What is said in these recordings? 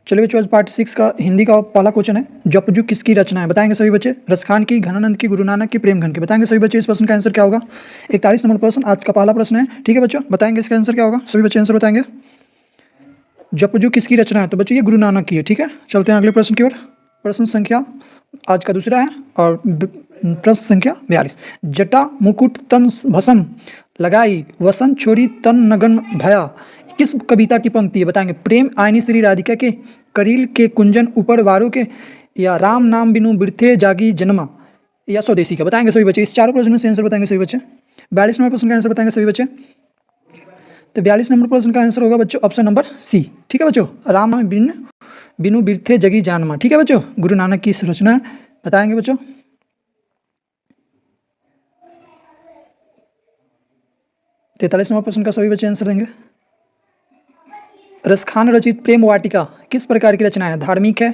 चलिए बच्चों, आज पार्ट 6 का हिंदी का पहला क्वेश्चन है, जपजू किसकी रचना है? बताएंगे सभी बच्चे। रसखान की, घनानंद की, गुरु नानक की, प्रेमघन की। बताएंगे सभी बच्चे। इस प्रश्न का आंसर क्या होगा? 41 नंबर प्रश्न आज का पहला प्रश्न है। ठीक है बच्चों, बताएंगे इसका आंसर क्या होगा? सभी बच्चे आंसर बताएंगे। जपजू किसकी रचना है? तो बच्चों ये गुरु नानक की है। ठीक है, चलते हैं अगले प्रश्न की ओर। प्रश्न संख्या आज का दूसरा है और प्रश्न संख्या 42। जटा मुकुट तन भसम लगाई, वसंत छोड़ी तन नगन भया, किस कविता की पंक्ति है? बताएंगे। प्रेम आईनी श्री राधिका के, करील के कुंजन ऊपर वारों के, या राम नाम बिनु बिरथे जागी जन्मा, या स्वदेशी का। बताएंगे सभी बच्चे। इस चारों प्रश्नों से आंसर बताएंगे सभी बच्चे। 42 नंबर प्रश्न का आंसर बताएंगे सभी बच्चे। तो 42 नंबर प्रश्न का आंसर होगा बच्चों ऑप्शन नंबर सी। ठीक है बच्चों, राम नाम बिनु बिरथे जगी जानमा। ठीक है बच्चों, गुरु नानक की रचना है। बताएंगे बच्चों। 43 नंबर प्रश्न का सभी बच्चे आंसर देंगे। रसखान रचित प्रेम वाटिका किस प्रकार की रचना है? धार्मिक है,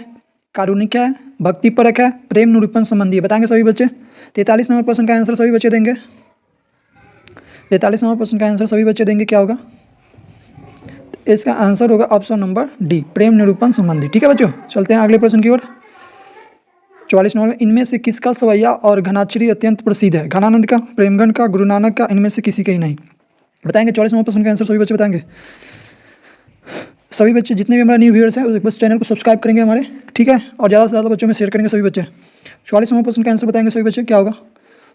कारुणिक है, भक्तिपरक है, प्रेम निरूपण संबंधी है। बताएंगे सभी बच्चे। 43 नंबर प्रश्न का आंसर सभी बच्चे देंगे। 43 नंबर प्रश्न का आंसर सभी बच्चे देंगे। क्या होगा इसका आंसर? होगा ऑप्शन नंबर डी, प्रेम निरूपण संबंधी। ठीक है बच्चों, चलते हैं अगले प्रश्न की ओर। 44 नंबर में इनमें से किसका सवैया और घनाक्षरी अत्यंत प्रसिद्ध है? घनानंद का, प्रेमगन का, गुरु नानक का, इनमें से किसी का ही नहीं। बताएंगे। 44 नंबर प्रश्न का आंसर सभी बच्चे बताएंगे। सभी बच्चे जितने भी हमारे न्यू व्यूअर्स हैं बस चैनल को सब्सक्राइब करेंगे हमारे। ठीक है, और ज़्यादा से ज़्यादा बच्चों में शेयर करेंगे सभी बच्चे। 44 नंबर प्रश्न का आंसर बताएंगे सभी बच्चे। क्या होगा?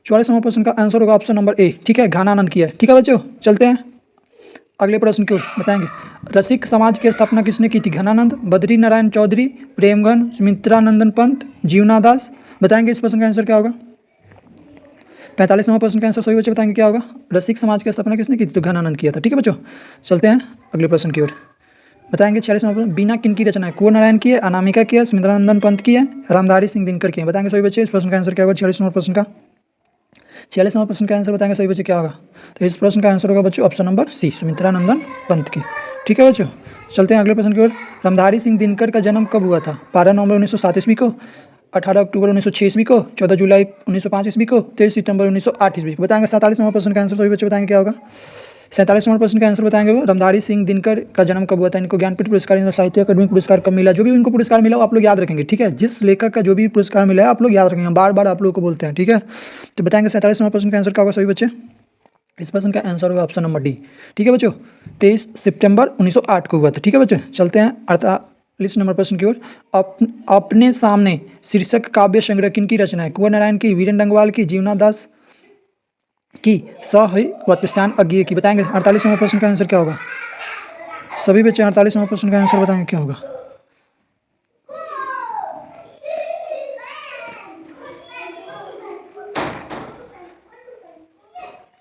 44 नंबर प्रश्न का आंसर होगा ऑप्शन नंबर ए। ठीक है, घनानंद की है। ठीक है बच्चों, चलते हैं अगले प्रश्न की ओर। बताएंगे। रसिक समाज की स्थापना किसने की थी? घनानंद, बद्री नारायण चौधरी, प्रेमगन, सुमित्रानंदन पंत, जीवनादास। बताएंगे इस प्रश्न का आंसर क्या होगा? 45 नंबर प्रश्न का आंसर सभी बच्चे बताएंगे। क्या होगा? रसिक समाज की स्थापना किसने की थी? तो घनानंद किया था। ठीक है बच्चों, चलते हैं अगले प्रश्न की ओर। बताएंगे। 46 नंबर प्रश्न, बीना किन की रचना है? कुंवर नारायण की है, अनामिका की है, सुमित्रानंदन पंत की है, रामधारी सिंह दिनकर की है। बताएंगे सभी बच्चे। इस प्रश्न का आंसर क्या होगा? 46 नंबर प्रश्न का 46 नंबर प्रश्न का आंसर बताएंगे सभी बच्चे। क्या होगा? तो इस प्रश्न का आंसर होगा बच्चों option number C, Sumitranandan Pant की। ठीक है बच्चों, चलते हैं अगले प्रश्न की ओर। रामधारी सिंह दिनकर का जन्म कब हुआ था? 12 नवंबर 1907 ईस्वी को, 18 अक्टूबर 1906 ईस्वी को, 14 जुलाई 1905 ईस्वी को, 23 सितंबर 1908 ईस्वी को। बताएंगे। 47 नंबर प्रश्न का आंसर सभी बच्चे बताएंगे। क्या होगा? 47 नंबर प्रश्न का आंसर बताएंगे। वो रामधारी सिंह दिनकर का जन्म कब हुआ था? इनको ज्ञानपीठ पुरस्कार, साहित्य अकादमी पुरस्कार कब मिला? जो भी इनको पुरस्कार मिला वो आप लोग याद रखेंगे। ठीक है, जिस लेखक का जो भी पुरस्कार मिला है आप लोग याद रखेंगे, बार बार आप लोग को बोलते हैं। ठीक है, तो बताएंगे 47 नंबर प्रश्न का आंसर क्या होगा सभी बच्चे? इस प्रश्न का आंसर होगा ऑप्शन नंबर डी। ठीक है बच्चों, 23 सितंबर 1908 को हुआ था। ठीक है बच्चों, चलते हैं 48 नंबर प्रश्न की ओर। अपने सामने शीर्षक काव्य संग्रह किन की रचना है? कुंवर नारायण की, वीरेंद्र डंगवाल की, जीवनादास की, वत्स्यान अज्ञेय की। बताएंगे। 48 नंबर प्रश्न का आंसर क्या होगा? सभी बच्चे 48 नंबर प्रश्न का आंसर बताएंगे। क्या होगा?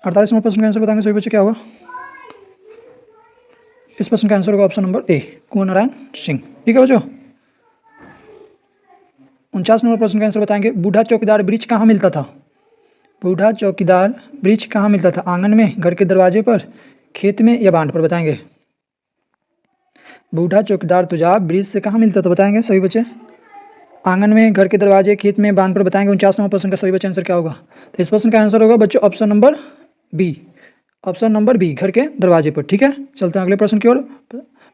अड़तालीस नंबर प्रश्न का आंसर बताएंगे सभी बच्चे। क्या होगा? इस प्रश्न का आंसर होगा ऑप्शन नंबर ए, कुंवर नारायण सिंह। ठीक है बच्चों, 49 नंबर प्रश्न का आंसर बताएंगे। बूढ़ा चौकीदार वृक्ष कहाँ मिलता था? बूढ़ा चौकीदार वृक्ष कहाँ मिलता था? आंगन में, घर के दरवाजे पर, खेत में, या बांध पर। बताएंगे। बूढ़ा चौकीदार तुजाब वृक्ष से कहाँ मिलता था? बताएंगे सभी बच्चे। आंगन में, घर के दरवाजे, खेत में, बांध पर। बताएंगे। 49 नंबर प्रश्न का सभी बच्चे आंसर क्या होगा? तो इस प्रश्न का आंसर होगा बच्चों option number B, option number B, घर के दरवाजे पर। ठीक है, चलते हैं अगले प्रश्न की ओर।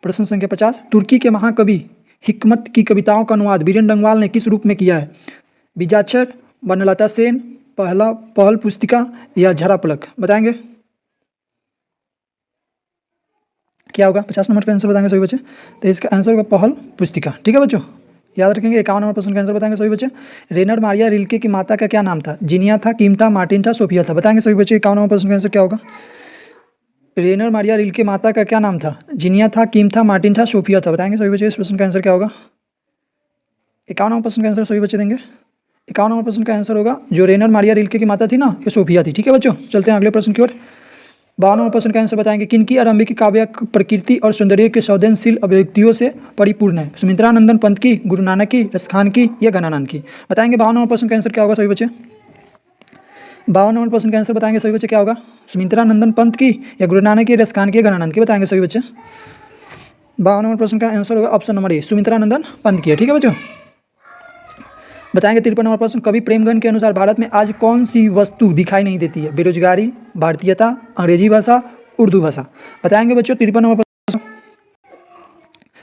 प्रश्न संख्या 50। तुर्की के महाकवि हिकमत की कविताओं का अनुवाद वीरेंद्र डंगवाल ने किस रूप में किया है? बीजाक्षर, वनलता सेन, पहल पुस्तिका, या झरा पलक। बताएंगे। क्या होगा? 50 नंबर का आंसर बताएंगे सभी बच्चे। तो इसका आंसर होगा पहल पुस्तिका। ठीक है बच्चों, याद रखेंगे। 51 नंबर प्रश्न का आंसर बताएंगे सभी बच्चे। रेनर मारिया रिल्के की माता का क्या नाम था? जिनिया था, कीम था, मार्टिन था, सोफिया था। बताएंगे सभी बच्चे। 51 नंबर प्रश्न का आंसर क्या होगा? रेनर मारिया रिल्के माता का क्या नाम था? जिनिया था, कीम था, मार्टिन था, सोफिया था। बताएंगे सभी बच्चे। इस प्रश्न का आंसर क्या होगा? 51 नंबर प्रश्न का आंसर सभी बच्चे देंगे। 51 नंबर प्रश्न का आंसर होगा जो रेनर मारिया रिल्के की माता थी ना, ये सोफिया थी। ठीक है बच्चों, चलते हैं अगले प्रश्न की ओर। 52 नंबर प्रश्न का आंसर बताएंगे। किनकी आरंभिक काव्य प्रकृति और सौंदर्य के संवेदनशील अभिव्यक्तियों से परिपूर्ण है? सुमित्रानंदन पंत की, गुरु नानक की, रसखान की, या घनानंद की। बताएंगे। 52 नंबर प्रश्न का आंसर क्या होगा सभी बच्चे? 52 नंबर प्रश्न का आंसर बताएंगे सभी बच्चे। क्या होगा? सुमित्रानंदन पंत की, या गुरु नानक की, रसखान की, या घनानंद की। बताएंगे सभी बच्चे। 52 नंबर प्रश्न का आंसर होगा option number A, Sumitranandan Pant की है। ठीक है बच्चों, बताएंगे। 53 नंबर प्रश्न। कवि प्रेमगन के अनुसार भारत में आज कौन सी वस्तु दिखाई नहीं देती है? बेरोजगारी, भारतीयता, अंग्रेजी भाषा, उर्दू भाषा। बताएंगे बच्चों। 53 नंबर प्रश्न।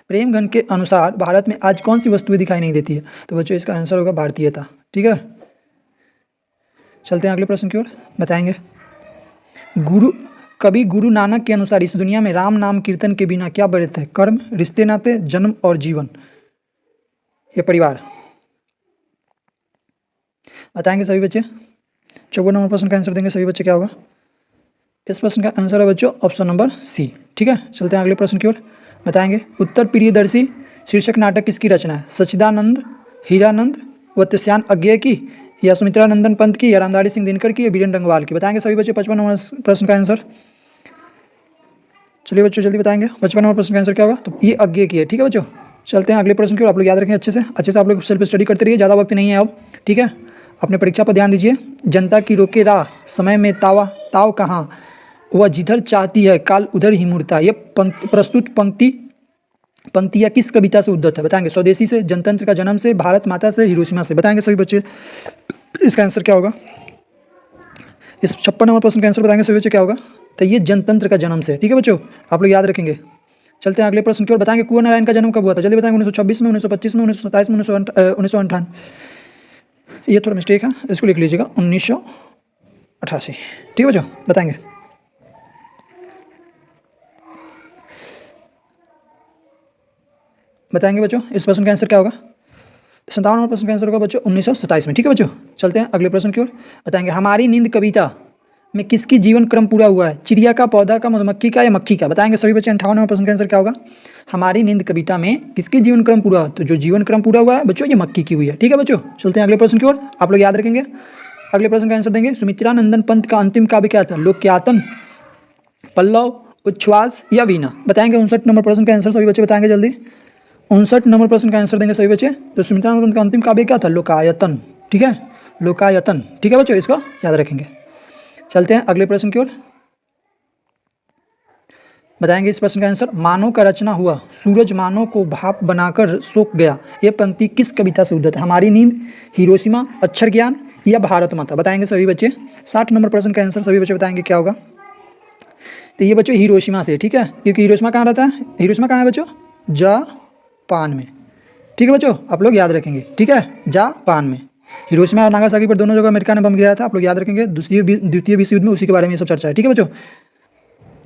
प्रेम घन के अनुसार भारत में आज कौन सी वस्तुएं दिखाई नहीं देती है? तो बच्चों इसका आंसर होगा भारतीयता। ठीक है, चलते हैं अगले प्रश्न की ओर। बताएंगे कवि गुरु नानक के अनुसार इस दुनिया में राम नाम कीर्तन के बिना क्या व्यर्थ है? कर्म, रिश्ते नाते, जन्म और जीवन, ये परिवार। बताएंगे सभी बच्चे। 54 नंबर प्रश्न का आंसर देंगे सभी बच्चे। क्या होगा इस प्रश्न का आंसर? है बच्चों ऑप्शन नंबर सी। ठीक है, चलते हैं अगले प्रश्न की ओर। बताएंगे उत्तर प्रियदर्शी शीर्षक नाटक किसकी रचना है? सच्चिदानंद, हीरानंद व त्स्यान अज्ञेय की, या सुमित्रा नंदन पंत की, या रामधारी सिंह दिनकर की, या बीरेन रंगवाल की? बताएंगे सभी बच्चे 55 नंबर प्रश्न का आंसर। चलिए बच्चों जल्दी बताएंगे 55 नंबर प्रश्न का आंसर क्या होगा? तो ये अज्ञेय की है। ठीक है बच्चों, चलते हैं अगले प्रश्न की ओर। आप लोग याद रखें अच्छे से आप लोग सेल्फ स्टडी करते रहिए, ज़्यादा वक्त नहीं है अब। ठीक है, अपने परीक्षा पर ध्यान दीजिए। जनता की रोके राह, समय में ताव कहाँ, वह जिधर चाहती है काल उधर ही मुड़ता। ये प्रस्तुत पंक्तियाँ किस कविता से उद्धृत है? बताएंगे स्वदेशी से, जनतंत्र का जन्म से, भारत माता से, हिरोशिमा से? बताएंगे सभी बच्चे इसका आंसर क्या होगा? इस 56 नंबर प्रश्न का आंसर बताएंगे सभी बच्चे क्या होगा? तो ये जनतंत्र का जन्म से। ठीक है बच्चों, आप लोग याद रखेंगे। चलते हैं अगले प्रश्न की ओर। बताएंगे कुंवर नारायण का जन्म कब हुआ था? जल्दी बताएंगे 1926 में, 1925 में, 1927 में, 1958। ये थोड़ा मिस्टेक है, इसको लिख लीजिएगा 1988। ठीक है बच्चों, बताएंगे। बताएंगे बच्चों इस प्रश्न का आंसर क्या होगा? 57 नंबर प्रश्न का आंसर होगा बच्चों 1927 में। ठीक है बच्चों, चलते हैं अगले प्रश्न की ओर। बताएंगे हमारी नींद कविता में किसकी जीवन क्रम पूरा हुआ है? चिड़िया का, पौधा का, मधुमक्खी का, या मक्खी का? बताएंगे सभी बच्चे 58 नंबर प्रश्न का आंसर क्या होगा? हमारी नींद कविता में किसकी जीवन क्रम पूरा हुआ? तो जो जीवन क्रम पूरा हुआ है बच्चों ये मक्खी की हुई है। ठीक है बच्चों, चलते हैं अगले प्रश्न की ओर। आप लोग याद रखेंगे। अगले प्रश्न का आंसर देंगे सुमित्रा नंदन पंत का अंतिम काव्य क्या था? लोकयातन, पल्लव, उच्छ्वास, या वीणा? बताएंगे 59 नंबर प्रश्न का आंसर सभी बच्चे बताएंगे जल्दी। 59 नंबर प्रश्न का आंसर देंगे सभी बच्चे। तो सुमित्रा नंदन का अंतिम काव्य क्या था? लोकायतन। ठीक है, लोकायतन। ठीक है बच्चों, इसको याद रखेंगे। चलते हैं अगले प्रश्न की ओर। बताएंगे इस प्रश्न का आंसर मानव का रचना हुआ सूरज मानव को भाप बनाकर सोख गया, ये पंक्ति किस कविता से उद्धृत है? हमारी नींद, हिरोशिमा, अक्षर ज्ञान, या भारत माता? बताएंगे सभी बच्चे। 60 नंबर प्रश्न का आंसर सभी बच्चे बताएंगे क्या होगा? तो ये बच्चों हिरोशिमा से। ठीक है, क्योंकि हिरोशिमा कहाँ रहता है? हिरोशिमा कहाँ है बच्चों? जापान में। ठीक है बच्चों, आप लोग याद रखेंगे। ठीक है, जापान में। हिरोशिमा और नागासाकी पर दोनों जगह अमेरिका ने बम गिराया था, आप लोग याद रखेंगे। द्वितीय विश्व युद्ध में उसी के बारे में सब चर्चा है। ठीक है बच्चों,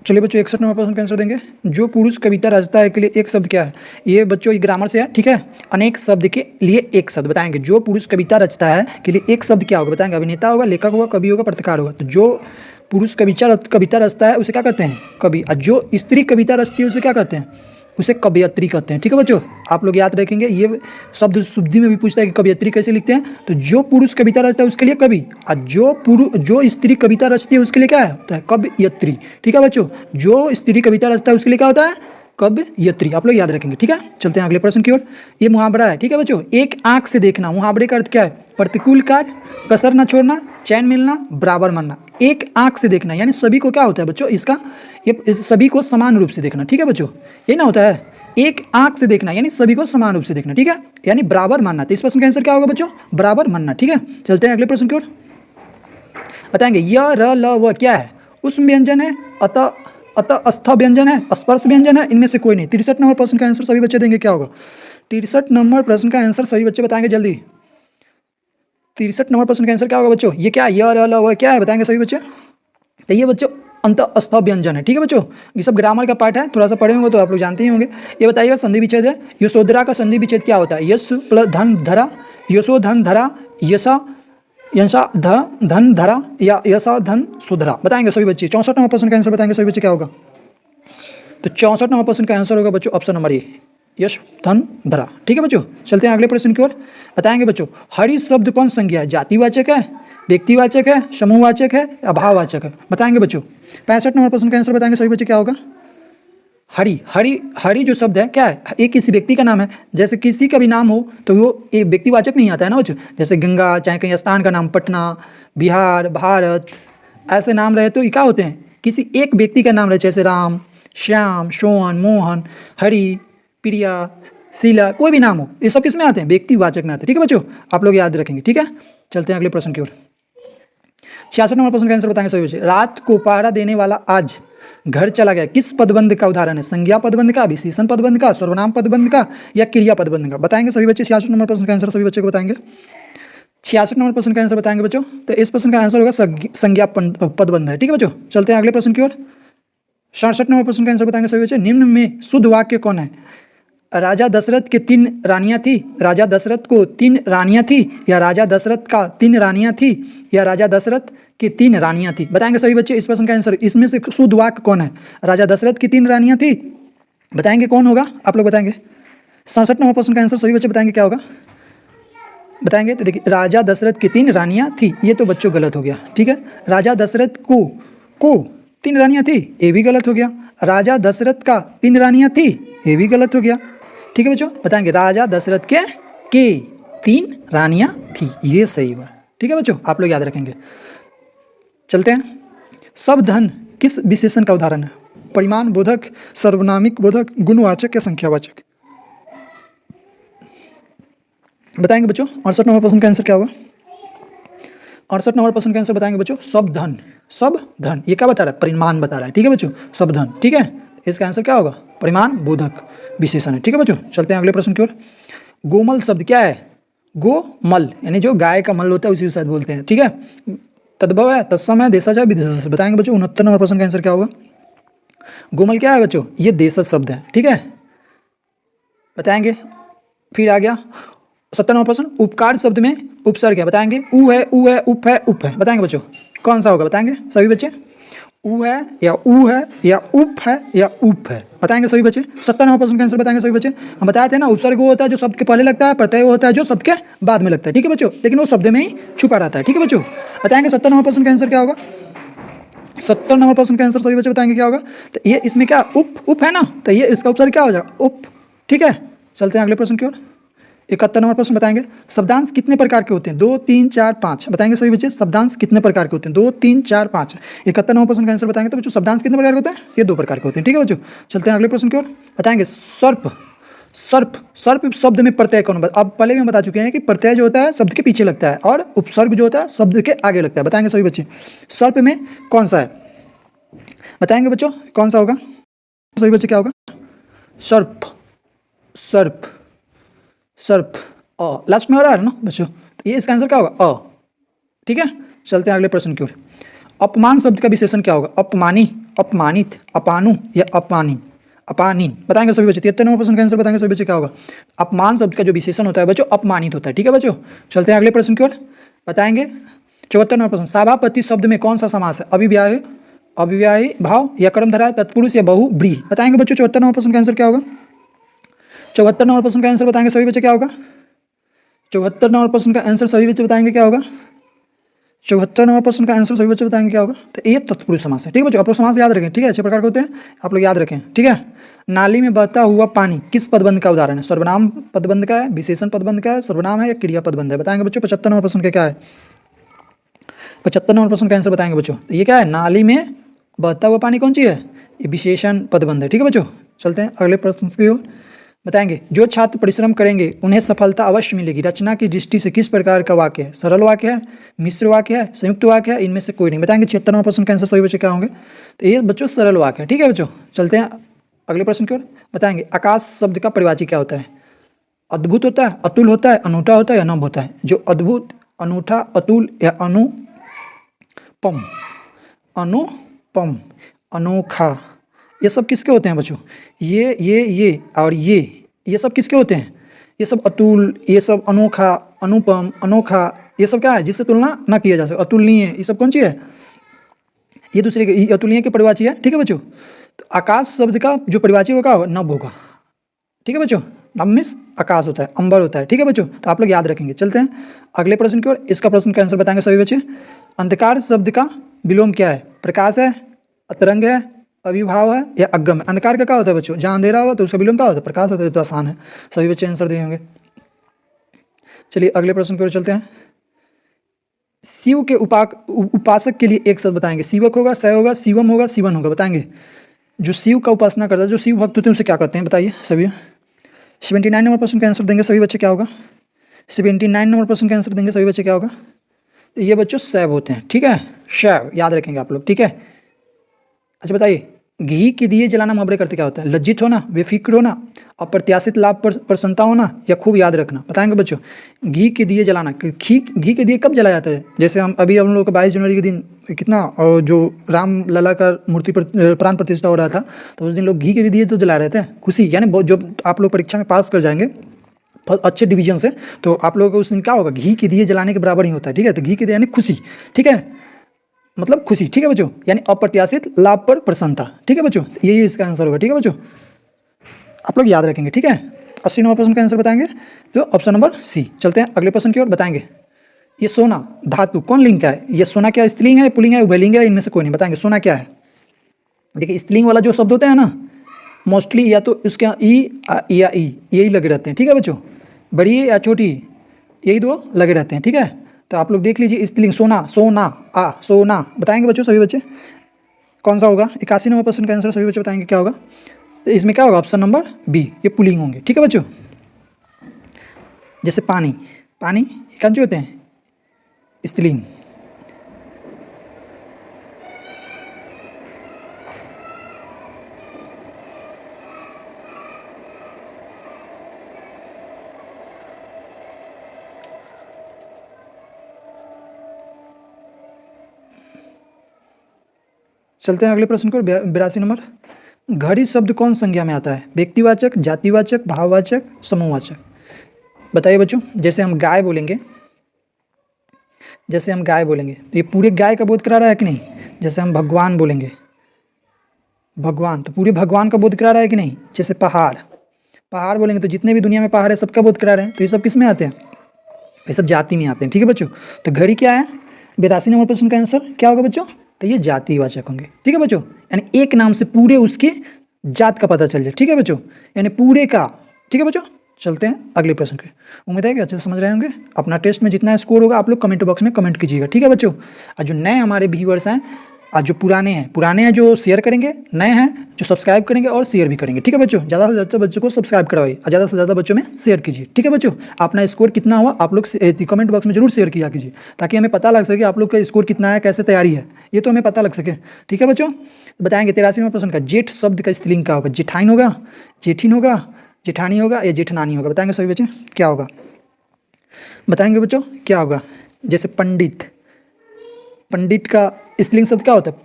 चलिए बच्चों 61 नंबर प्रश्न का आंसर देंगे जो पुरुष कविता रचता है के लिए एक शब्द क्या है? ये बच्चों ग्रामर से है। ठीक है, अनेक शब्द के लिए एक शब्द। बताएंगे जो पुरुष कविता रचता है के लिए एक शब्द क्या होगा? बताएंगे अभिनेता होगा, लेखक होगा, कवि होगा, पत्रकार होगा? तो जो पुरुष कविता रचता है उसे क्या कहते हैं? कवि। और जो स्त्री कविता रचती है उसे क्या कहते हैं? उसे कवयित्री कहते हैं। ठीक है बच्चों, आप लोग याद रखेंगे। ये शब्द शुद्धि में भी पूछता है कि कवयित्री कैसे लिखते हैं? तो जो पुरुष कविता रचता है उसके लिए कवि, और जो स्त्री कविता रचती है उसके लिए क्या होता है? कवयित्री। ठीक है बच्चों, जो स्त्री कविता रचता है उसके लिए क्या होता है? कवयित्री। आप लोग याद रखेंगे। ठीक है, चलते हैं अगले प्रश्न की ओर। ये मुहावरा है। ठीक है बच्चों, एक आंख से देखना। मुहावरे का अर्थ क्या है? प्रतिकूल कार्य, कसर न छोड़ना, चैन मिलना, बराबर मानना। एक आंख से देखना यानी सभी को क्या होता है बच्चों? इसका ये सभी को समान रूप से देखना। ठीक है बच्चों, ये ना होता है एक आंख से देखना यानी सभी को समान रूप से देखना। ठीक है, यानी बराबर मानना। तो इस प्रश्न का आंसर क्या होगा बच्चों? बराबर मानना। ठीक है, चलते हैं अगले प्रश्न की ओर। बताएंगे य र ल व क्या है? उष्म व्यंजन है, अतःस्थ व्यंजन है, स्पर्श व्यंजन है, इनमें से कोई नहीं। 63 नंबर प्रश्न का आंसर सभी बच्चे देंगे क्या होगा? 63 नंबर प्रश्न का आंसर सभी बच्चे बताएंगे जल्दी। 63 नंबर प्रश्न का आंसर क्या होगा बच्चों? ये क्या है? य र ल व क्या है? बताएंगे सभी बच्चे। तो ये बच्चों अंतःस्थ व्यंजन है। ठीक है बच्चों, ये सब ग्रामर का पार्ट है, थोड़ा सा पढ़े होंगे तो आप लोग जानते ही होंगे। ये बताइएगा संधि विच्छेद है। यशोधरा का संधि विच्छेद क्या होता है? यश प्लस धन धरा, यशो धन धरा, यशा धन धरा, या यशा धन सुधरा? बताएंगे सभी बच्चे। 64 नंबर प्रश्न का आंसर बताएंगे सभी बच्चे क्या होगा? तो 64 नंबर प्रश्न का आंसर होगा बच्चों ऑप्शन नंबर ए, यश धन धरा। ठीक है बच्चों, चलते हैं अगले प्रश्न की ओर। बताएंगे बच्चों हरि शब्द कौन संज्ञा है? जातिवाचक है, व्यक्तिवाचक है, समूहवाचक है, अभाववाचक है? बताएंगे बच्चों। 65 नंबर प्रश्न का आंसर बताएंगे सभी बच्चे क्या होगा? हरि। हरि हरि जो शब्द है क्या है? एक किसी व्यक्ति का नाम है। जैसे किसी का भी नाम हो तो वो एक व्यक्तिवाचक नहीं आता है ना बच्चों। जैसे गंगा, चाहे कहीं स्थान का नाम, पटना, बिहार, भारत, ऐसे नाम रहे तो ये क्या होते हैं? किसी एक व्यक्ति का नाम रहे, जैसे राम, श्याम, सोहन, मोहन, हरि, प्रिया, शीला, कोई भी नाम हो, ये सब किस में आते हैं? व्यक्तिवाचक में आते हैं। ठीक है बच्चों, आप लोग याद रखेंगे। ठीक है, चलते हैं अगले प्रश्न की ओर। 66 नंबर प्रश्न का आंसर बताएंगे सभी बच्चे। रात को पहरा देने वाला आज घर चला गया किस पदबंध का उदाहरण है? संज्ञा पदबंध का, विशेषण पदबंध का, सर्वनाम पदबंध का या क्रिया पदबंध का? बताएंगे सभी बच्चे। 66 नंबर प्रश्न का आंसर सभी बच्चे को बताएंगे। 66 नंबर प्रश्न का आंसर बताएंगे बच्चों। तो इस प्रश्न का आंसर होगा संज्ञा पदबंध है। ठीक है बच्चों, चलते हैं अगले प्रश्न की ओर। 67 नंबर प्रश्न का आंसर बताएंगे सभी बच्चे। निम्न में शुद्ध वाक्य कौन है? राजा दशरथ के 3 रानियां थी, राजा दशरथ को 3 रानियां थी, या राजा दशरथ का 3 रानियां थी, या राजा दशरथ की 3 रानियां थी? बताएंगे सभी बच्चे इस प्रश्न का आंसर। इसमें से शुद्ध वाक्य कौन है? राजा दशरथ की 3 रानियां थी, बताएंगे कौन होगा? आप लोग बताएंगे। 67 नंबर प्रश्न का आंसर सभी बच्चे बताएंगे क्या होगा? बताएंगे। तो देखिए, राजा दशरथ की 3 रानियां थी, ये तो बच्चों गलत हो गया। ठीक है, राजा दशरथ को 3 रानियां थी, ये भी गलत हो गया। राजा दशरथ का 3 रानियां थी, ये भी गलत हो गया। ठीक है बच्चों, बताएंगे राजा दशरथ के 3 रानियां थी, ये सही हुआ। ठीक है बच्चों, आप लोग याद रखेंगे। चलते हैं। सब धन किस विशेषण का उदाहरण है? परिमाण बोधक, सर्वनामिक बोधक, गुणवाचक या संख्यावाचक? बताएंगे बच्चों। 68 नंबर प्रश्न का आंसर क्या होगा? 68 नंबर प्रश्न का आंसर बताएंगे बच्चों। सब धन, सब धन ये क्या बता रहा है? परिमाण बता रहा है। ठीक है बच्चों, सब धन। ठीक है, इसका आंसर क्या होगा? परिमाण बोधक विशेषण है। ठीक है बच्चों, चलते हैं अगले प्रश्न की ओर। गोमल शब्द क्या है? गोमल यानी जो गाय का मल होता है उसी के साथ बोलते हैं। ठीक है, तद्भव है, तत्सम है, देशज है, विदेशज। बताएंगे बच्चों। 69 नंबर प्रश्न का आंसर क्या होगा? गोमल क्या है बच्चों? ये देशज शब्द है। ठीक है, बताएंगे। फिर आ गया 70 नंबर प्रश्न। उपकार शब्द में उपसर्ग है? बताएंगे। उ है, उ है, उप है, उप है। बताएंगे बच्चों कौन सा होगा? बताएंगे सभी बच्चे। उ है या उ है या उप है या उप है? बताएंगे सभी बच्चे। 70 नंबर प्रश्न का आंसर बताएंगे सभी बच्चे। हम बताए थे ना, उपसर्ग वो होता है जो शब्द के पहले लगता है, प्रत्यय वो होता है जो शब्द के बाद में लगता है। ठीक है बच्चों, लेकिन वो शब्द में ही छुपा रहता है। ठीक है बच्चों, बताएंगे 70 नंबर प्रश्न का आंसर क्या होगा? 70 नंबर प्रश्न का आंसर सभी बच्चे बताएंगे क्या होगा? तो ये इसमें क्या उप है ना, तो ये इसका उपसर्ग क्या हो जाएगा? उप। ठीक है, चलते हैं अगले प्रश्न की ओर। 71 नंबर प्रश्न बताएंगे। शब्दांश कितने प्रकार के होते हैं? 2, 3, 4, 5। बताएंगे सभी बच्चे शब्दांश कितने प्रकार के होते हैं? 2, 3, 4, 5। 71 नंबर प्रश्न का आंसर बताएंगे। तो बच्चों शब्दांश कितने प्रकार के होते हैं? ये 2 प्रकार के होते हैं। ठीक है बच्चों, चलते हैं अगले प्रश्न की ओर। बताएंगे सर्प, सर्प, सर्प शब्द में प्रत्यय कौन? अब पहले भी हम बता चुके हैं कि प्रत्यय जो होता है शब्द के पीछे लगता है और उपसर्ग जो होता है शब्द के आगे लगता है। बताएंगे सभी बच्चे सर्प में कौन सा है? बताएंगे बच्चों कौन सा होगा? सभी बच्चे क्या होगा? सर्प, सर्प, सर्प। लास्ट में हो रहा है ना बच्चों, तो ये इसका आंसर क्या होगा? ठीक है, चलते हैं अगले प्रश्न की ओर। अपमान शब्द का विशेषण क्या होगा? अपमानी, अपमानित, अपानु या अपमानी, अपानी? बताएंगे सभी बच्चे। 73 नंबर प्रश्न का आंसर बताएंगे सभी बच्चे क्या होगा? अपमान शब्द का जो विशेषण होता है बच्चों अपमानित होता है। ठीक है बच्चों, चलते हैं अगले प्रश्न की ओर। बताएंगे 74 नंबर प्रश्न। सभापति शब्द में कौन सा समास है? अभिव्याही, अभिव्याही भाव या कर्मधारय, तत्पुरुष या बहुब्रीहि? बताएंगे बच्चों 74 नंबर प्रश्न का आंसर क्या होगा? 74 नंबर प्रश्न का आंसर बताएंगे सभी बच्चे क्या होगा? 74 नंबर प्रश्न का आंसर सभी बच्चे बताएंगे क्या होगा? 74 नंबर प्रश्न का आंसर सभी बच्चे बताएंगे क्या होगा? तो ये तत्पुरुष समास है। ठीक है बच्चों, आप लोग समास याद रखें। ठीक है, 6 प्रकार के होते हैं, आप लोग याद रखें। ठीक है, नाली में बहता हुआ पानी किस पदबंध का उदाहरण है? सर्वनाम पदबंध का है, विशेषण पदबंध का है, सर्वनाम है या क्रिया पदबंध है? बताएंगे बच्चों। 75 नंबर प्रश्न का क्या है? 75 नंबर प्रश्न का आंसर बताएंगे बच्चों। तो ये क्या है? नाली में बहता हुआ पानी कौन सी है? ये विशेषण पदबंध है। ठीक है बच्चों, चलते हैं अगले प्रश्न की ओर। बताएंगे जो छात्र परिश्रम करेंगे उन्हें सफलता अवश्य मिलेगी। रचना की दृष्टि से किस प्रकार का वाक्य है? सरल वाक्य है, मिश्र वाक्य है, संयुक्त वाक्य है, इनमें से कोई नहीं? बताएंगे 76 नंबर प्रश्न का आंसर सभी बच्चे क्या होंगे? तो ये बच्चों सरल वाक्य है। ठीक है बच्चों, चलते हैं अगले प्रश्न की ओर। बताएंगे आकाश शब्द का परिवाची क्या होता है? अद्भुत होता है, अतुल होता है, अनूठा होता है या नव होता है? जो अद्भुत, अनूठा, अतुल या अनुपम, अनुपम, अनोखा, ये सब किसके होते हैं बच्चों? ये और ये सब किसके होते हैं? ये सब अतुल, ये सब अनोखा, अनुपम, अनोखा, ये सब क्या है? जिससे तुलना ना किया जा सके। अतुलनीय, ये सब कौन सी है? ये दूसरे के, अतुलनीय की परिवाची है। ठीक है बच्चों, तो आकाश शब्द का जो परिवाची होगा नभ होगा। ठीक है बच्चों, नभ मीन्स आकाश होता है, अंबर होता है। ठीक है बच्चों, तो आप लोग याद रखेंगे। चलते हैं अगले प्रश्न की ओर। इसका प्रश्न का आंसर बताएंगे सभी बच्चे। अंधकार शब्द का विलोम क्या है? प्रकाश है, अतरंग है, अभिभाव है या अगम है? अंधकार का क्या होता है बच्चों? जहाँ अंधेरा होगा तो उसका विलोम क्या होता है? प्रकाश होता है। तो आसान है, सभी बच्चे आंसर दिए होंगे। चलिए अगले प्रश्न की ओर चलते हैं। शिव के उपासक के लिए एक शब्द बताएंगे। शिवक होगा, स होगा, शिवम होगा, शिवन होगा? बताएंगे जो शिव का उपासना करता है, जो शिव भक्त होते हैं उसे क्या कहते हैं? बताइए सभी। 79 नंबर प्रश्न का आंसर देंगे सभी बच्चे क्या होगा? 79 नंबर प्रश्न का आंसर देंगे सभी बच्चे क्या होगा? तो ये बच्चों शैव होते हैं। ठीक है, शैव याद रखेंगे आप लोग। ठीक है, अच्छा बताइए घी के दिए जलाना मुहावरे करते क्या होता है? लज्जित होना, बेफिक्र होना, अप्रत्याशित लाभ पर प्रसन्नता होना, या खूब याद रखना? बताएंगे बच्चों। घी के दिए जलाना, घी के दिए कब जलाया जाता है? जैसे हम लोग का 22 जनवरी के दिन कितना जो राम लला का मूर्ति पर प्राण प्रतिष्ठा हो रहा था, तो उस दिन लोग घी के भी दिए तो जला रहे थे, खुशी, यानी जो आप लोग परीक्षा में पास कर जाएंगे अच्छे डिवीजन से, तो आप लोगों को उस दिन क्या होगा? घी के दिए जलाने के बराबर ही होता है, ठीक है। तो घी के दिए यानी खुशी, ठीक है, मतलब खुशी, ठीक है बच्चों, यानी अप्रत्याशित लाभ पर प्रसन्नता, ठीक है बच्चों। यही इसका आंसर होगा, ठीक है बच्चों, आप लोग याद रखेंगे, ठीक है। 80 नंबर प्रश्न का आंसर बताएंगे तो ऑप्शन नंबर सी। चलते हैं अगले प्रश्न की ओर, बताएंगे ये सोना धातु कौन लिंग का है? ये सोना क्या स्त्रीलिंग है, पुल्लिंग है, उभयलिंग है? इनमें से कोई नहीं, बताएंगे सोना क्या है। देखिए स्त्रीलिंग वाला जो शब्द होता है ना, मोस्टली या तो उसके ई या ई यही लगे रहते हैं, ठीक है बच्चों, बड़ी या छोटी यही दो लगे रहते हैं, ठीक है। तो आप लोग देख लीजिए स्त्रीलिंग सोना, सोना, सोना, बताएंगे बच्चों सभी बच्चे कौन सा होगा? 81 नंबर प्रश्न का आंसर सभी बच्चे बताएंगे क्या होगा? तो इसमें क्या होगा? ऑप्शन नंबर बी, ये पुलिंग होंगे, ठीक है बच्चों। जैसे पानी, पानी कौन से होते हैं? स्त्रीलिंग। चलते हैं अगले प्रश्न को, 82 नंबर। घड़ी शब्द कौन संज्ञा में आता है? व्यक्तिवाचक, जातिवाचक, भाववाचक, समूहवाचक? बताइए बच्चों। जैसे हम गाय बोलेंगे, जैसे हम गाय बोलेंगे तो ये पूरे गाय का बोध करा रहा है कि नहीं? जैसे हम भगवान बोलेंगे, भगवान, तो पूरे भगवान का बोध करा रहा है कि नहीं? जैसे पहाड़, पहाड़ बोलेंगे तो जितने भी दुनिया में पहाड़ है सबका बोध करा रहे हैं, तो ये सब किस में आते हैं? ये सब जाति में आते हैं, ठीक है बच्चों। तो घड़ी क्या है? 82 नंबर प्रश्न का आंसर क्या होगा बच्चों? तो ये जातिवाचक होंगे, ठीक है बच्चों, यानी एक नाम से पूरे उसके जात का पता चल जाए, ठीक है बच्चों, यानी पूरे का, ठीक है बच्चों। चलते हैं अगले प्रश्न के। उम्मीद है कि अच्छे से समझ रहे होंगे। अपना टेस्ट में जितना स्कोर होगा आप लोग कमेंट बॉक्स में कमेंट कीजिएगा, ठीक है बच्चों। और जो नए हमारे व्यूअर्स हैं और जो पुराने हैं जो शेयर करेंगे, नए हैं जो सब्सक्राइब करेंगे और शेयर भी करेंगे, ठीक है बच्चों। ज़्यादा से ज़्यादा बच्चों को सब्सक्राइब करवाइए और ज़्यादा से ज़्यादा बच्चों में शेयर कीजिए, ठीक है बच्चों। अपना स्कोर कितना हुआ आप लोग कमेंट बॉक्स में जरूर शेयर किया कीजिए, ताकि हमें पता लग सके आप लोग का स्कोर कितना है, कैसे तैयारी है, ये तो हमें पता लग सके, ठीक है बच्चों। बताएंगे 83 नंबर प्रश्न का जेठ शब्द का स्त्रीलिंग क्या होगा? जेठाइन होगा, जेठिन होगा, जेठानी होगा या जेठनानी होगा? बताएंगे सभी बच्चे क्या होगा? बताएंगे बच्चों क्या होगा? जैसे पंडित, पंडित का स्त्रीलिंग शब्द क्या होता है?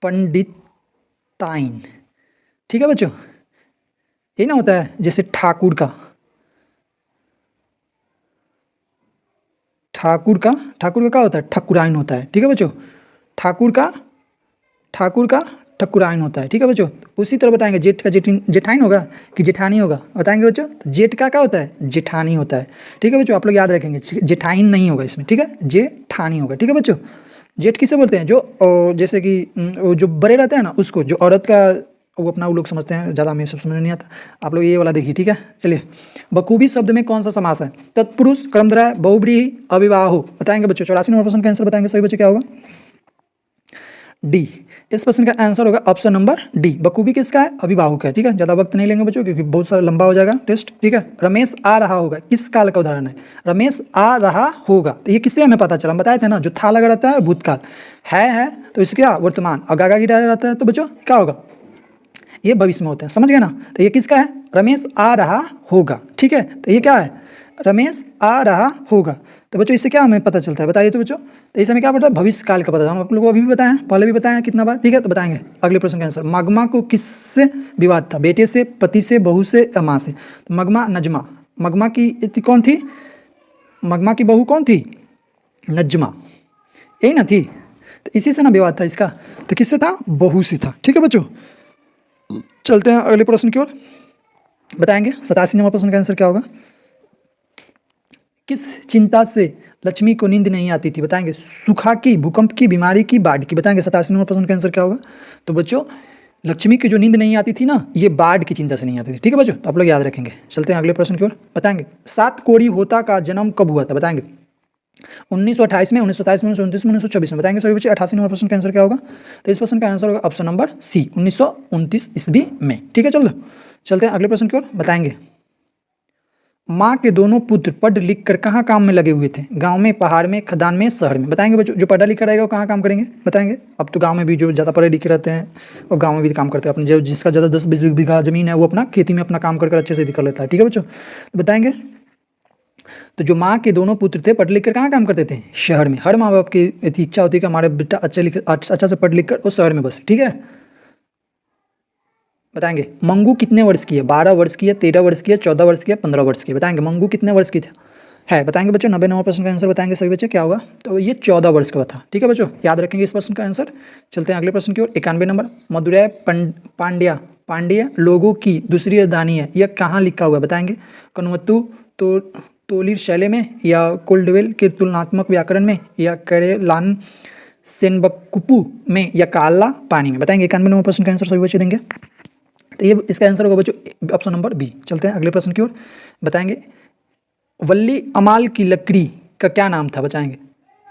पंडिताइन, ठीक है बच्चों, यही ना होता है। जैसे ठाकुर का, ठाकुर का क्या होता है? ठकुराइन होता है, ठीक है बच्चों। ठाकुर का ठकुराइन होता है, ठीक है बच्चों। उसी तरह बताएंगे जेठ का जेठाइन होगा कि जेठानी होगा? बताएंगे बच्चों। तो जेठ का क्या होता है? जेठानी होता है, ठीक है बच्चों। आप लोग याद रखेंगे जेठाइन नहीं होगा इसमें, ठीक है, जेठानी होगा, ठीक है बच्चों। जेठ किसे बोलते हैं? जो जैसे कि वो जो बड़े रहते हैं ना उसको, जो औरत का वो अपना वो लोग समझते हैं, ज़्यादा हमें सब समझ नहीं आता। आप लोग ये वाला देखिए, ठीक है। चलिए, बखूबी शब्द में कौन सा समास है? तत्पुरुष, कर्मधारय, बहुव्रीहि, अविवाहो? बताएंगे बच्चों। 84 नंबर प्रश्न का आंसर बताएंगे सभी बच्चे क्या होगा? डी। इस प्रश्न का आंसर होगा ऑप्शन नंबर डी। बखूबी किसका है? अभिभावक का है, ठीक है। ज़्यादा वक्त नहीं लेंगे बच्चों क्योंकि बहुत सारा लंबा हो जाएगा टेस्ट, ठीक है। रमेश आ रहा होगा, किस काल का उदाहरण है? रमेश आ रहा होगा, तो ये किससे हमें पता चला? हम बताए थे ना, जो था लगा रहता है भूतकाल, है तो इसके क्या? वर्तमान, और गागा गिराया रहता है, तो बच्चों क्या होगा? ये भविष्य में होते हैं, समझ गए ना। तो ये किसका है? रमेश आ रहा होगा, ठीक है। तो ये क्या है? रमेश आ रहा होगा। तो बच्चों इससे क्या हमें पता चलता है? बताइए तो बच्चों। तो इस समय क्या पता है? भविष्य काल का पता है। हम आप लोगों को अभी भी बताएं, पहले भी बताएं कितना बार, ठीक है। तो बताएंगे अगले प्रश्न का आंसर। मगमा को किससे विवाद था? बेटे से, पति से, बहू से या माँ से? तो मगमा, नजमा, मगमा की कौन थी? मगमा की बहू कौन थी? नजमा, यही ना थी। तो इसी से ना विवाद था इसका। तो किससे था? बहू से था, ठीक है बच्चों। चलते हैं अगले प्रश्न की ओर, बताएंगे 87 नंबर प्रश्न का आंसर क्या होगा? किस चिंता से लक्ष्मी को नींद नहीं आती थी? बताएंगे। सूखा की, भूकंप की, बीमारी की, बाढ़ की? बताएंगे 87 नंबर प्रश्न का आंसर क्या होगा? तो बच्चों लक्ष्मी की जो नींद नहीं आती थी ना, ये बाढ़ की चिंता से नहीं आती थी, ठीक है बच्चों। तो आप लोग याद रखेंगे। चलते हैं अगले प्रश्न की ओर, बताएंगे। सात कोड़ी होता का जन्म कब हुआ था? बताएंगे। 1928 में, 1927 में, 1929 में, 1924 में? बताएंगे सभी बच्चे। 88 नंबर प्रश्न का आंसर क्या होगा? तो इस प्रश्न का आंसर होगा ऑप्शन नंबर सी, 1929 ईस्वी में, ठीक है। चलो चलते हैं अगले प्रश्न की ओर, बताएंगे। माँ के दोनों पुत्र पढ़ लिख कर कहाँ काम में लगे हुए थे? गांव में, पहाड़ में, खदान में, शहर में। बताएंगे बच्चों, जो पढ़ा लिखा रहेगा वो कहाँ काम करेंगे? बताएंगे। अब तो गांव में भी जो ज़्यादा पढ़े लिखे रहते हैं वो गांव में भी काम करते हैं। अपने जो जिसका ज़्यादा 10-20 बीघा ज़मीन है वो अपना खेती में अपना काम कर अच्छे से कर लेता है। ठीक है बच्चों, तो बताएंगे। तो जो माँ के दोनों पुत्र थे पढ़ लिख कर कहाँ काम करते थे? शहर में। हर माँ बाप की इच्छा होती है कि हमारे बेटा अच्छा से पढ़ लिख कर वो शहर में बसे। ठीक है, बताएंगे। मंगू कितने वर्ष की है? 12 वर्ष की है, 13 वर्ष की है, 14 वर्ष की है, 15 वर्ष की है। बताएंगे मंगू कितने वर्ष की है? बताएंगे बच्चों। 99% का आंसर बताएंगे सभी बच्चे। क्या होगा? तो ये 14 वर्ष का था। ठीक है बच्चों, याद रखेंगे इस प्रश्न का आंसर। चलते हैं अगले प्रश्न की ओर। 91 नंबर। मदुरै पांड्या लोगों की दूसरी राजधानी है, यह कहाँ लिखा हुआ है? बताएंगे। कनवत्तु तोलिर शैले में, या कोल्डवेल के तुलनात्मक व्याकरण में, या करेलान सेनबकुपु में, या काला पानी में। बताएंगे। 91 नंबर प्रश्न का आंसर सभी बच्चे देंगे। तो ये इसका आंसर होगा बच्चों ऑप्शन नंबर बी। चलते हैं अगले प्रश्न की ओर। बताएंगे वल्ली अमाल की लकड़ी का क्या नाम था? बताएंगे।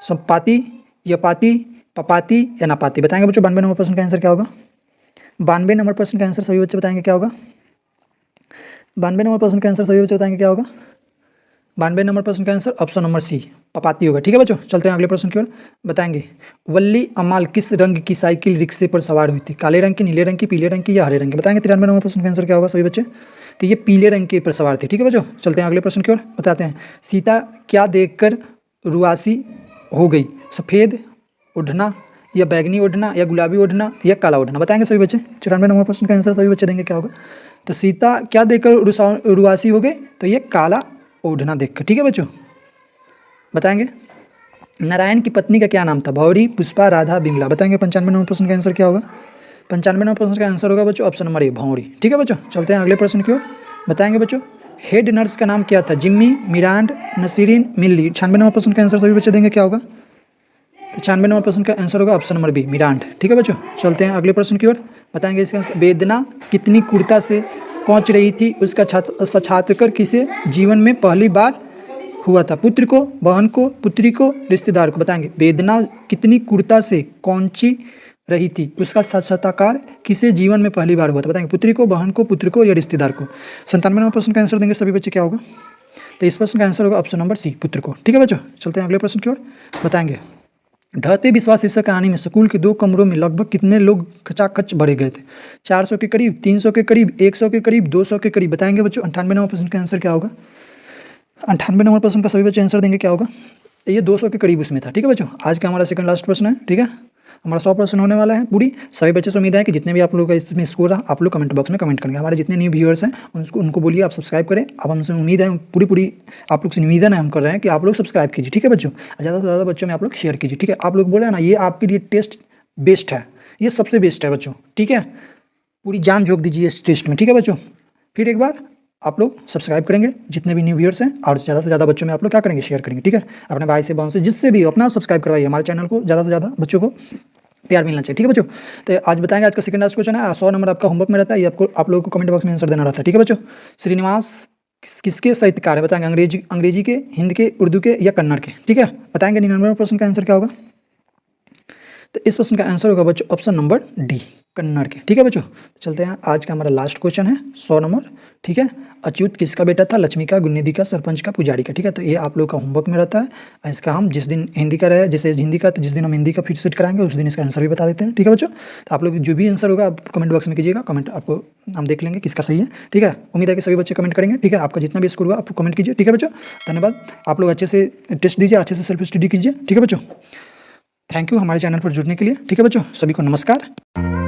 संपाती, यपाती, पपाती या नापाती। बताएंगे बच्चों। 92 नंबर प्रश्न का आंसर क्या होगा? 92 नंबर प्रश्न का आंसर सभी बच्चे बताएंगे क्या होगा? 92 नंबर प्रश्न का आंसर सभी बच्चे बताएंगे क्या होगा? 92 नंबर प्रश्न का आंसर ऑप्शन नंबर सी, पपाती होगा। ठीक है बच्चों, चलते हैं अगले प्रश्न की ओर। बताएंगे वल्ली अमाल किस रंग की साइकिल रिक्शे पर सवार हुई थी? काले रंग की, नीले रंग की, पीले रंग की या हरे रंग की? बताएंगे। 93 नंबर प्रश्न का आंसर क्या होगा सभी बच्चे? तो ये पीले रंग के पर सवार थे। ठीक है बच्चों, चलते हैं अगले प्रश्न की ओर। बताते हैं सीता क्या देखकर रुआसी हो गई? सफ़ेद ओढ़ना, या बैगनी ओढ़ना, या गुलाबी ओढ़ना, या काला ओढ़ना। बताएंगे सभी बच्चे। 94 नंबर प्रश्न का आंसर सभी बच्चे देंगे क्या होगा? तो सीता क्या देखकर रुआसी हो गई? तो ये काला ओढ़ना देखकर। ठीक है बच्चों, बताएंगे। नारायण की पत्नी का क्या नाम था? भौरी, पुष्पा, राधा, बिमला। बताएंगे। 95 नंबर प्रश्न का आंसर क्या होगा? 95 नंबर प्रश्न का आंसर होगा बच्चों ऑप्शन नंबर ए, भौरी। ठीक है बच्चों, चलते हैं अगले प्रश्न की ओर। बताएंगे बच्चों हेड नर्स का नाम क्या था? जिम्मी, मिरांड, नसीरीन, मिल्ली। 96 नंबर प्रश्न का आंसर सभी बच्चे देंगे क्या होगा? तो 96 नंबर प्रश्न का आंसर होगा ऑप्शन नंबर बी, मिरांड। ठीक है बच्चों, चलते हैं अगले प्रश्न की ओर। बताएंगे इसका आंसर। वेदना कितनी क्रूरता से कोंच रही थी? उसका साक्षात्कार किसे जीवन में पहली बार हुआ था? पुत्र को, बहन को, पुत्री को, रिश्तेदार को। बताएंगे। वेदना कितनी क्रूरता से कौंची रही थी? उसका साक्षात्कार किसे जीवन में पहली बार हुआ था? बताएंगे। पुत्री को, बहन को, पुत्र को या रिश्तेदार को। 97 नंबर प्रश्न का आंसर देंगे सभी बच्चे क्या होगा? तो इस प्रश्न का आंसर होगा ऑप्शन नंबर सी, पुत्र को। ठीक है बच्चों, चलते हैं अगले प्रश्न की ओर। बताएंगे ढहते विश्वास शीर्षक कहानी में स्कूल के 2 कमरों में लगभग कितने लोग खचाखच भरे गए थे? 400 के करीब, 300 के करीब, 100 के करीब, 200 के करीब। बताएंगे बच्चों। 98 नंबर प्रश्न का आंसर क्या होगा? 98 नंबर प्रश्न का सभी बच्चे आंसर देंगे क्या होगा? ये 200 के करीब उसमें था। ठीक है बच्चों, आज का हमारा सेकंड लास्ट प्रश्न है। ठीक है, हमारा 100 प्रश्न होने वाला है पूरी। सभी बच्चों से उम्मीद है कि जितने भी आप लोगों का इसमें स्कोर रहा आप लोग कमेंट बॉक्स में कमेंट करेंगे। हमारे जितने न्यू व्यूअर्स हैं उनको बोलिए आप सब्सक्राइब करें। अब हमसे उम्मीद है पूरी आप लोग से निवेदन है हम कर रहे हैं कि आप लोग सब्सक्राइब कीजिए। ठीक है बच्चों, ज़्यादा से ज़्यादा बच्चों में आप लोग शेयर कीजिए। ठीक है, आप लोग बोले ना ये आपके लिए टेस्ट बेस्ट है, ये सबसे बेस्ट है बच्चों। ठीक है, पूरी जान झोंक दीजिए इस टेस्ट में। ठीक है बच्चों, फिर एक बार आप लोग सब्सक्राइब करेंगे जितने भी न्यू व्यूअर्स हैं, और ज़्यादा से ज़्यादा बच्चों में आप लोग क्या करेंगे? शेयर करेंगे। ठीक है, अपने भाई से बहन से जिससे भी अपना सब्सक्राइब करवाइए। हमारे चैनल को ज़्यादा से ज़्यादा बच्चों को प्यार मिलना चाहिए। ठीक है बच्चों, तो आज बताएंगे आज का सेकंड लास्ट क्वेश्चन है। 100 नंबर आपका होमवर्क में रहता है, ये आपको आप लोगों को कमेंट बॉक्स में आंसर देना रहता है। ठीक है बच्चों, श्रीनिवास किसके साहित्यकार है? बताएंगे। अंग्रेजी के, हिंदी के, उर्दू के या कन्नड़ के? ठीक है, बताएंगे। 99 प्रश्न का आंसर क्या होगा? तो इस प्रश्न का आंसर होगा बच्चों ऑप्शन नंबर डी, कन्नड़ के। ठीक है बच्चों, चलते हैं आज का हमारा लास्ट क्वेश्चन है 100 नंबर। ठीक है, अच्युत गुन्नेदी का बेटा था? लक्ष्मी का, गुन्नेदी का, सरपंच का, पुजारी का? ठीक है, तो ये आप लोग का होमवर्क में रहता है। इसका हम जिस दिन हिंदी का रहे, जैसे हिंदी का, तो जिस दिन हम हिंदी का फिर सेट कराएंगे उस दिन इसका आंसर भी बता देते हैं। ठीक है बच्चों, तो आप लोग जो भी आंसर होगा आप कमेंट बॉक्स में कीजिएगा। कमेंट आपको हम देख लेंगे किसका सही है। ठीक है, उम्मीद है कि सभी बच्चे कमेंट करेंगे। ठीक है, आपका जितना भी स्कोर हुआ आप कमेंट कीजिए। ठीक है बच्चों, धन्यवाद। आप लोग अच्छे से टेस्ट दीजिए, अच्छे से सेल्फ स्टडी कीजिए। ठीक है बच्चों, थैंक यू हमारे चैनल पर जुड़ने के लिए। ठीक है बच्चों, सभी को नमस्कार।